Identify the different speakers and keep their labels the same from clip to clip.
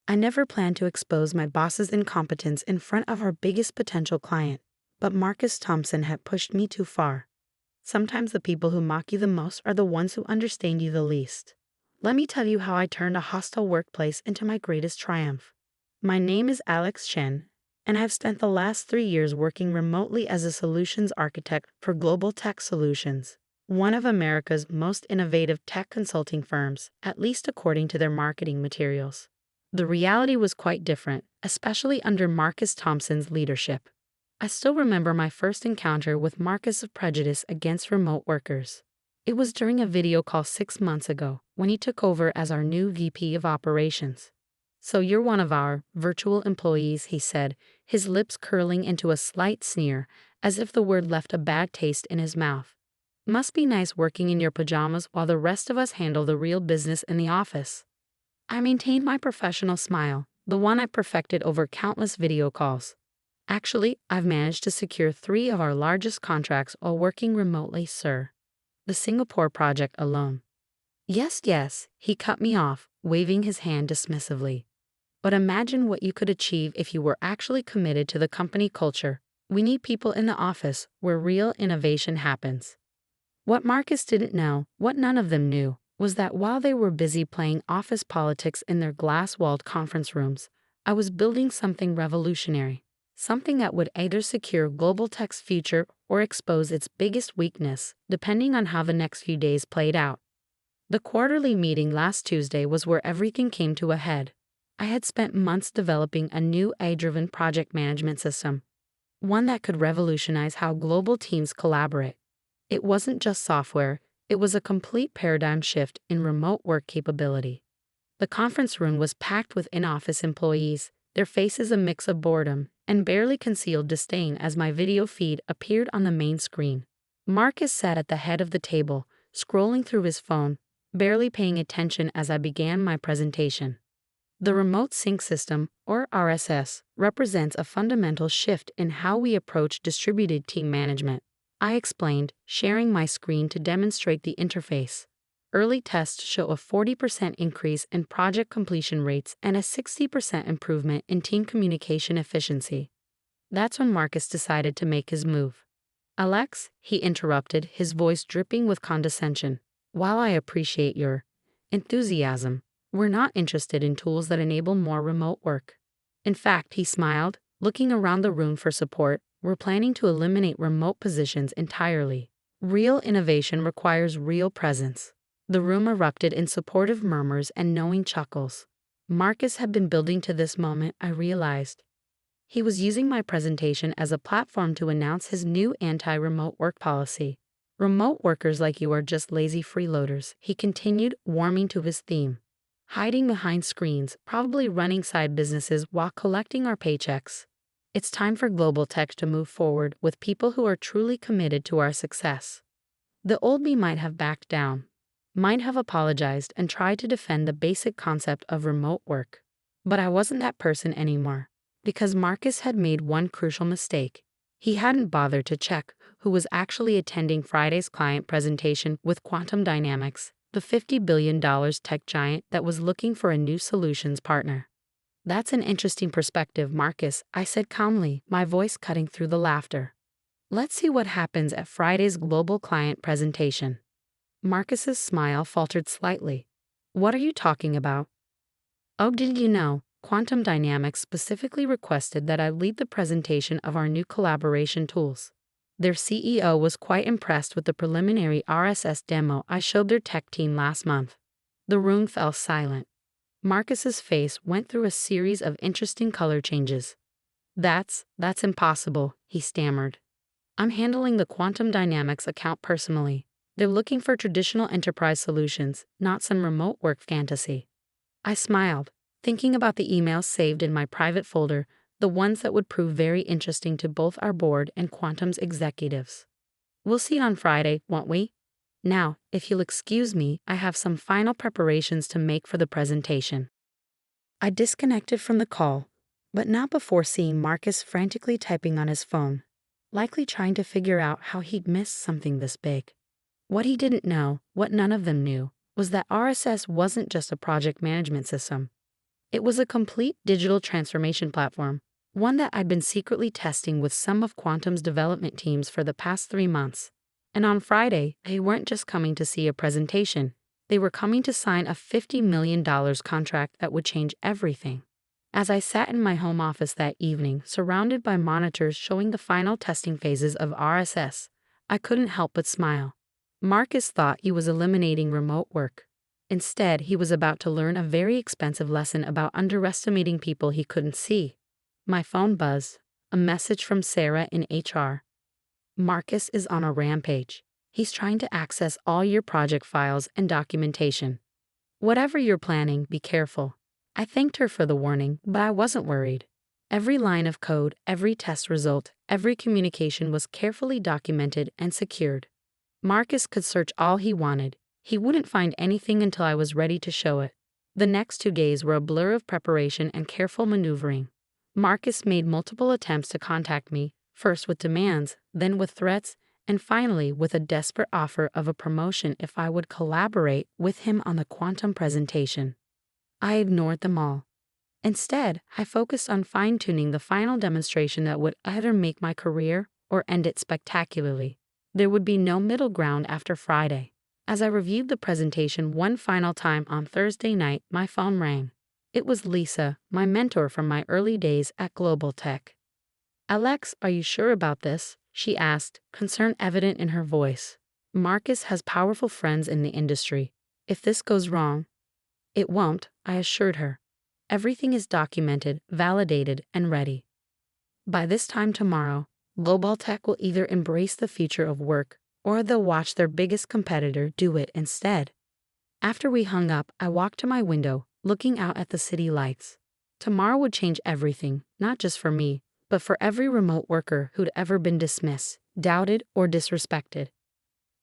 Speaker 1: I never planned to expose my boss's incompetence in front of our biggest potential client, but Marcus Thompson had pushed me too far. Sometimes the people who mock you the most are the ones who understand you the least. Let me tell you how I turned a hostile workplace into my greatest triumph. My name is Alex Chen, and I've spent the last 3 years working remotely as a solutions architect for GlobalTech Solutions, one of America's most innovative tech consulting firms, at least according to their marketing materials. The reality was quite different, especially under Marcus Thompson's leadership. I still remember my first encounter with Marcus' prejudice against remote workers. It was during a video call 6 months ago, when he took over as our new VP of Operations. "So you're one of our virtual employees," he said, his lips curling into a slight sneer, as if the word left a bad taste in his mouth. "Must be nice working in your pajamas while the rest of us handle the real business in the office." I maintained my professional smile, the one I perfected over countless video calls. "Actually, I've managed to secure 3 of our largest contracts while working remotely, sir. The Singapore project alone." Yes, he cut me off, waving his hand dismissively. "But imagine what you could achieve if you were actually committed to the company culture. We need people in the office where real innovation happens." What Marcus didn't know, what none of them knew, was that while they were busy playing office politics in their glass-walled conference rooms, I was building something revolutionary, something that would either secure GlobalTech's future or expose its biggest weakness, depending on how the next few days played out. The quarterly meeting last Tuesday was where everything came to a head. I had spent months developing a new AI-driven project management system, one that could revolutionize how global teams collaborate. It wasn't just software, it was a complete paradigm shift in remote work capability. The conference room was packed with in-office employees, their faces a mix of boredom and barely concealed disdain as my video feed appeared on the main screen. Marcus sat at the head of the table, scrolling through his phone, barely paying attention as I began my presentation. The Remote Sync System, or RSS, represents a fundamental shift in how we approach distributed team management, I explained, sharing my screen to demonstrate the interface. Early tests show a 40% increase in project completion rates and a 60% improvement in team communication efficiency. That's when Marcus decided to make his move. "Alex," he interrupted, his voice dripping with condescension, "while I appreciate your enthusiasm, we're not interested in tools that enable more remote work. In fact," he smiled, looking around the room for support, "we're planning to eliminate remote positions entirely. Real innovation requires real presence." The room erupted in supportive murmurs and knowing chuckles. Marcus had been building to this moment, I realized. He was using my presentation as a platform to announce his new anti-remote work policy. "Remote workers like you are just lazy freeloaders," he continued, warming to his theme. "Hiding behind screens, probably running side businesses while collecting our paychecks. It's time for GlobalTech to move forward with people who are truly committed to our success." The old me might have backed down, might have apologized and tried to defend the basic concept of remote work. But I wasn't that person anymore, because Marcus had made one crucial mistake. He hadn't bothered to check who was actually attending Friday's client presentation with Quantum Dynamics, the $50 billion tech giant that was looking for a new solutions partner. "That's an interesting perspective, Marcus," I said calmly, my voice cutting through the laughter. "Let's see what happens at Friday's global client presentation." Marcus's smile faltered slightly. "What are you talking about?" "Oh, didn't you know? Quantum Dynamics specifically requested that I lead the presentation of our new collaboration tools. Their CEO was quite impressed with the preliminary RSS demo I showed their tech team last month." The room fell silent. Marcus's face went through a series of interesting color changes. That's impossible," he stammered. "I'm handling the Quantum Dynamics account personally. They're looking for traditional enterprise solutions, not some remote work fantasy." I smiled, thinking about the emails saved in my private folder, the ones that would prove very interesting to both our board and Quantum's executives. "We'll see on Friday, won't we? Now, if you'll excuse me, I have some final preparations to make for the presentation." I disconnected from the call, but not before seeing Marcus frantically typing on his phone, likely trying to figure out how he'd missed something this big. What he didn't know, what none of them knew, was that RSS wasn't just a project management system. It was a complete digital transformation platform, one that I'd been secretly testing with some of Quantum's development teams for the past 3 months. And on Friday, they weren't just coming to see a presentation, they were coming to sign a $50 million contract that would change everything. As I sat in my home office that evening, surrounded by monitors showing the final testing phases of RSS, I couldn't help but smile. Marcus thought he was eliminating remote work. Instead, he was about to learn a very expensive lesson about underestimating people he couldn't see. My phone buzzed. A message from Sarah in HR. Marcus is on a rampage. He's trying to access all your project files and documentation. Whatever you're planning, be careful. I thanked her for the warning, but I wasn't worried. Every line of code, every test result, every communication was carefully documented and secured. Marcus could search all he wanted. He wouldn't find anything until I was ready to show it. The next 2 days were a blur of preparation and careful maneuvering. Marcus made multiple attempts to contact me, first with demands, then with threats, and finally with a desperate offer of a promotion if I would collaborate with him on the quantum presentation. I ignored them all. Instead, I focused on fine-tuning the final demonstration that would either make my career or end it spectacularly. There would be no middle ground after Friday. As I reviewed the presentation one final time on Thursday night, my phone rang. It was Lisa, my mentor from my early days at GlobalTech. "Alex, are you sure about this?" she asked, concern evident in her voice. "Marcus has powerful friends in the industry. If this goes wrong—" "It won't," I assured her. "Everything is documented, validated, and ready. By this time tomorrow, GlobalTech will either embrace the future of work or they'll watch their biggest competitor do it instead." After we hung up, I walked to my window, looking out at the city lights. Tomorrow would change everything, not just for me, but for every remote worker who'd ever been dismissed, doubted, or disrespected.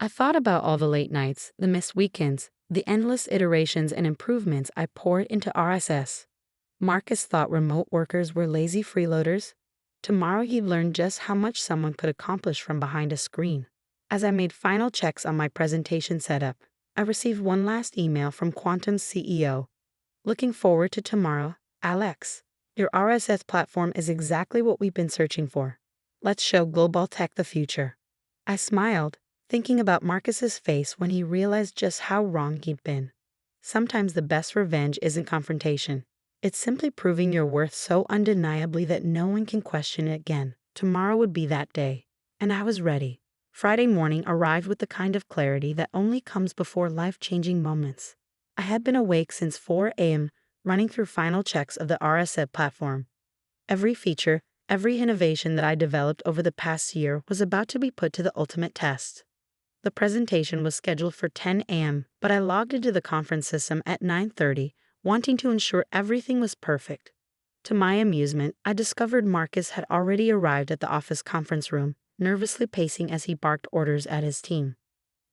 Speaker 1: I thought about all the late nights, the missed weekends, the endless iterations and improvements I poured into RSS. Marcus thought remote workers were lazy freeloaders. Tomorrow he'd learn just how much someone could accomplish from behind a screen. As I made final checks on my presentation setup, I received one last email from Quantum's CEO. "Looking forward to tomorrow, Alex. Your RSS platform is exactly what we've been searching for. Let's show GlobalTech the future." I smiled, thinking about Marcus's face when he realized just how wrong he'd been. Sometimes the best revenge isn't confrontation. It's simply proving your worth so undeniably that no one can question it again. Tomorrow would be that day, and I was ready. Friday morning arrived with the kind of clarity that only comes before life-changing moments. I had been awake since 4 a.m., running through final checks of the RSS platform. Every feature, every innovation that I developed over the past year was about to be put to the ultimate test. The presentation was scheduled for 10 a.m., but I logged into the conference system at 9:30, wanting to ensure everything was perfect. To my amusement, I discovered Marcus had already arrived at the office conference room, nervously pacing as he barked orders at his team.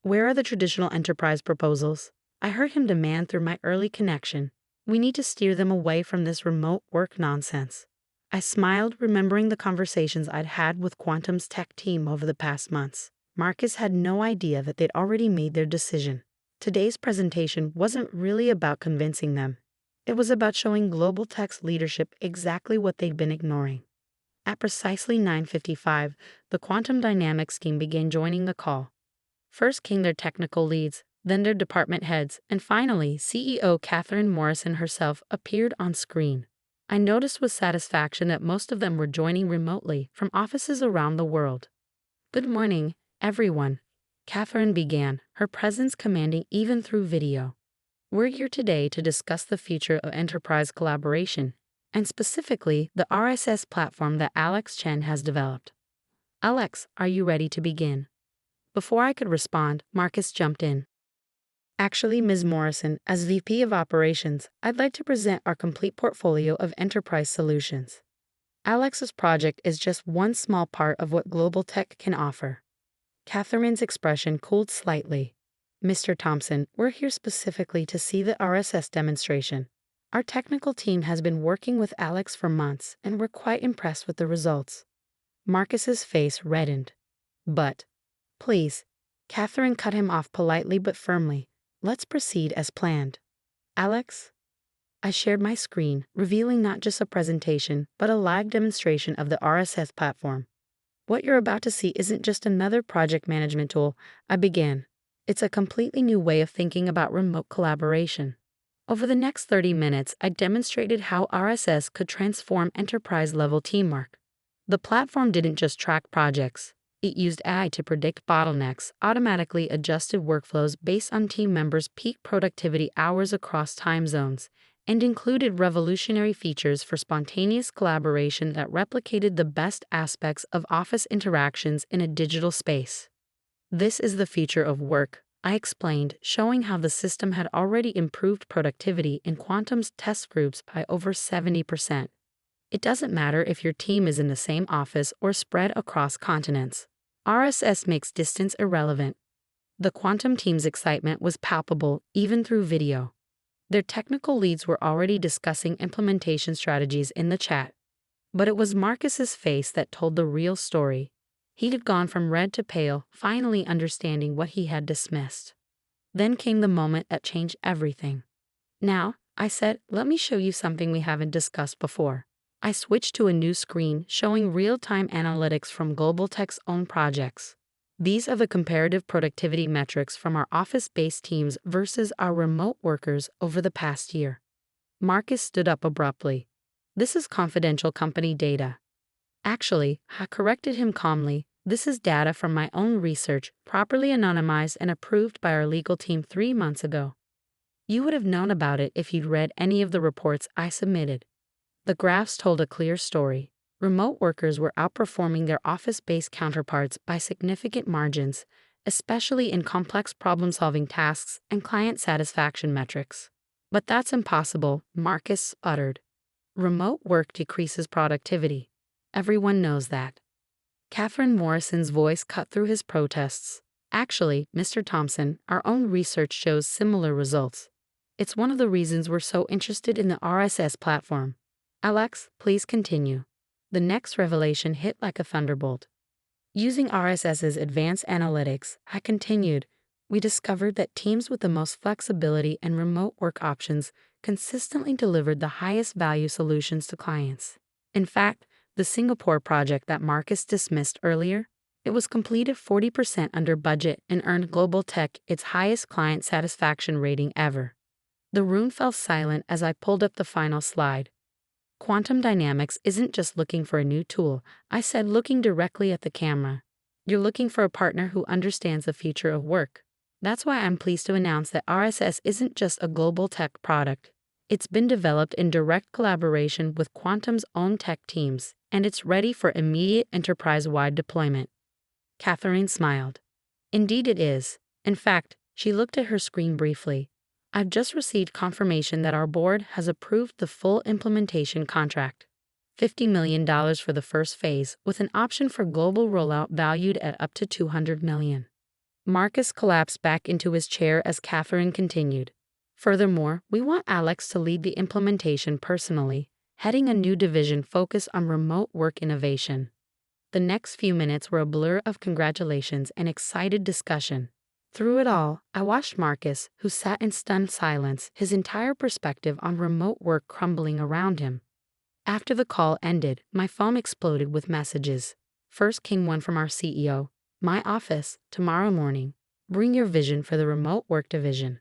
Speaker 1: "Where are the traditional enterprise proposals?" I heard him demand through my early connection. "We need to steer them away from this remote work nonsense." I smiled, remembering the conversations I'd had with Quantum's tech team over the past months. Marcus had no idea that they'd already made their decision. Today's presentation wasn't really about convincing them. It was about showing GlobalTech's leadership exactly what they'd been ignoring. At precisely 9:55, the Quantum Dynamics team began joining the call. First came their technical leads, then their department heads, and finally, CEO Catherine Morrison herself appeared on screen. I noticed with satisfaction that most of them were joining remotely from offices around the world. "Good morning, everyone," Catherine began, her presence commanding even through video. "We're here today to discuss the future of enterprise collaboration, and specifically the RSS platform that Alex Chen has developed. Alex, are you ready to begin?" Before I could respond, Marcus jumped in. "Actually, Ms. Morrison, as VP of Operations, I'd like to present our complete portfolio of enterprise solutions. Alex's project is just one small part of what GlobalTech can offer." Catherine's expression cooled slightly. "Mr. Thompson, we're here specifically to see the RSS demonstration. Our technical team has been working with Alex for months, and we're quite impressed with the results." Marcus's face reddened. "But, please," Catherine cut him off politely but firmly. "Let's proceed as planned. Alex?" I shared my screen, revealing not just a presentation, but a live demonstration of the RSS platform. What you're about to see isn't just another project management tool, I began. It's a completely new way of thinking about remote collaboration. Over the next 30 minutes, I demonstrated how RSS could transform enterprise-level teamwork. The platform didn't just track projects. It used AI to predict bottlenecks, automatically adjusted workflows based on team members' peak productivity hours across time zones, and included revolutionary features for spontaneous collaboration that replicated the best aspects of office interactions in a digital space. This is the future of work, I explained, showing how the system had already improved productivity in Quantum's test groups by over 70%. It doesn't matter if your team is in the same office or spread across continents. RSS makes distance irrelevant. The Quantum team's excitement was palpable, even through video. Their technical leads were already discussing implementation strategies in the chat. But it was Marcus's face that told the real story. He had gone from red to pale, finally understanding what he had dismissed. Then came the moment that changed everything. Now, I said, let me show you something we haven't discussed before. I switched to a new screen showing real-time analytics from GlobalTech's own projects. These are the comparative productivity metrics from our office-based teams versus our remote workers over the past year. Marcus stood up abruptly. This is confidential company data. Actually, I corrected him calmly. This is data from my own research, properly anonymized and approved by our legal team 3 months ago. You would have known about it if you'd read any of the reports I submitted. The graphs told a clear story. Remote workers were outperforming their office-based counterparts by significant margins, especially in complex problem-solving tasks and client satisfaction metrics. But that's impossible, Marcus uttered. Remote work decreases productivity. Everyone knows that. Catherine Morrison's voice cut through his protests. Actually, Mr. Thompson, our own research shows similar results. It's one of the reasons we're so interested in the RSS platform. Alex, please continue. The next revelation hit like a thunderbolt. Using RSS's advanced analytics, I continued, we discovered that teams with the most flexibility and remote work options consistently delivered the highest value solutions to clients. In fact, the Singapore project that Marcus dismissed earlier, it was completed 40% under budget and earned GlobalTech its highest client satisfaction rating ever. The room fell silent as I pulled up the final slide. Quantum Dynamics isn't just looking for a new tool, I said, looking directly at the camera. You're looking for a partner who understands the future of work. That's why I'm pleased to announce that RSS isn't just a GlobalTech product. It's been developed in direct collaboration with Quantum's own tech teams, and it's ready for immediate enterprise-wide deployment. Catherine smiled. Indeed it is. In fact, she looked at her screen briefly. I've just received confirmation that our board has approved the full implementation contract. $50 million for the first phase, with an option for global rollout valued at up to $200 million. Marcus collapsed back into his chair as Catherine continued. Furthermore, we want Alex to lead the implementation personally, heading a new division focused on remote work innovation. The next few minutes were a blur of congratulations and excited discussion. Through it all, I watched Marcus, who sat in stunned silence, his entire perspective on remote work crumbling around him. After the call ended, my phone exploded with messages. First came one from our CEO. My office, tomorrow morning. Bring your vision for the remote work division.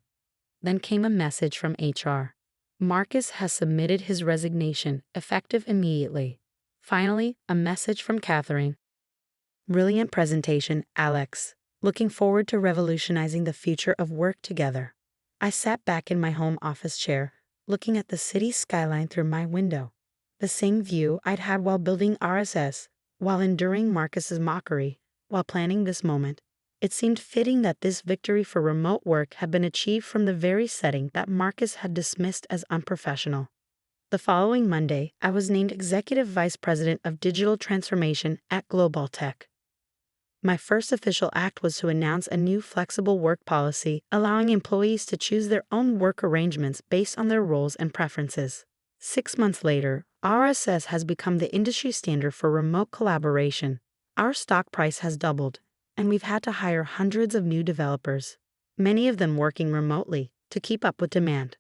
Speaker 1: Then came a message from HR. Marcus has submitted his resignation, effective immediately. Finally, a message from Catherine. Brilliant presentation, Alex. Looking forward to revolutionizing the future of work together. I sat back in my home office chair, looking at the city skyline through my window. The same view I'd had while building RSS, while enduring Marcus's mockery, while planning this moment. It seemed fitting that this victory for remote work had been achieved from the very setting that Marcus had dismissed as unprofessional. The following Monday, I was named Executive Vice President of Digital Transformation at GlobalTech. My first official act was to announce a new flexible work policy allowing employees to choose their own work arrangements based on their roles and preferences. 6 months later, RSS has become the industry standard for remote collaboration. Our stock price has doubled, and we've had to hire hundreds of new developers, many of them working remotely, to keep up with demand.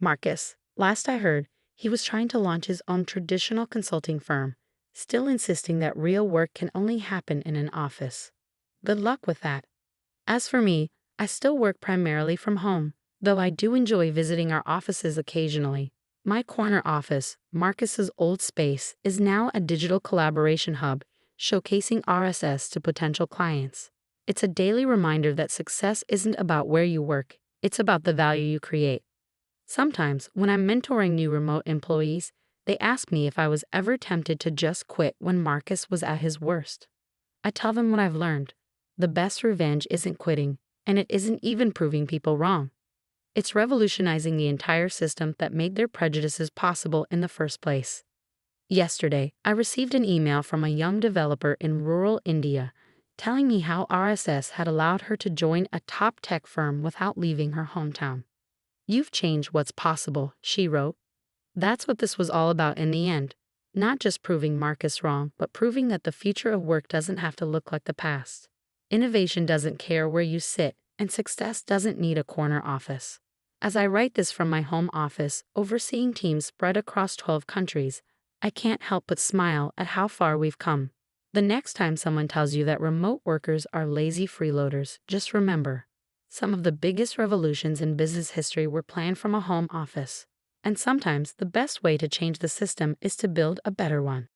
Speaker 1: Marcus, Last I heard, he was trying to launch his own traditional consulting firm, still insisting that real work can only happen in an office. Good luck with that. As for me, I still work primarily from home, though I do enjoy visiting our offices occasionally. My corner office, Marcus's old space, is now a digital collaboration hub, showcasing RSS to potential clients. It's a daily reminder that success isn't about where you work, it's about the value you create. Sometimes, when I'm mentoring new remote employees, they ask me if I was ever tempted to just quit when Marcus was at his worst. I tell them what I've learned. The best revenge isn't quitting, and it isn't even proving people wrong. It's revolutionizing the entire system that made their prejudices possible in the first place. Yesterday, I received an email from a young developer in rural India telling me how RSS had allowed her to join a top tech firm without leaving her hometown. "You've changed what's possible," she wrote. That's what this was all about in the end. Not just proving Marcus wrong, but proving that the future of work doesn't have to look like the past. Innovation doesn't care where you sit, and success doesn't need a corner office. As I write this from my home office, overseeing teams spread across 12 countries, I can't help but smile at how far we've come. The next time someone tells you that remote workers are lazy freeloaders, just remember, some of the biggest revolutions in business history were planned from a home office. And sometimes the best way to change the system is to build a better one.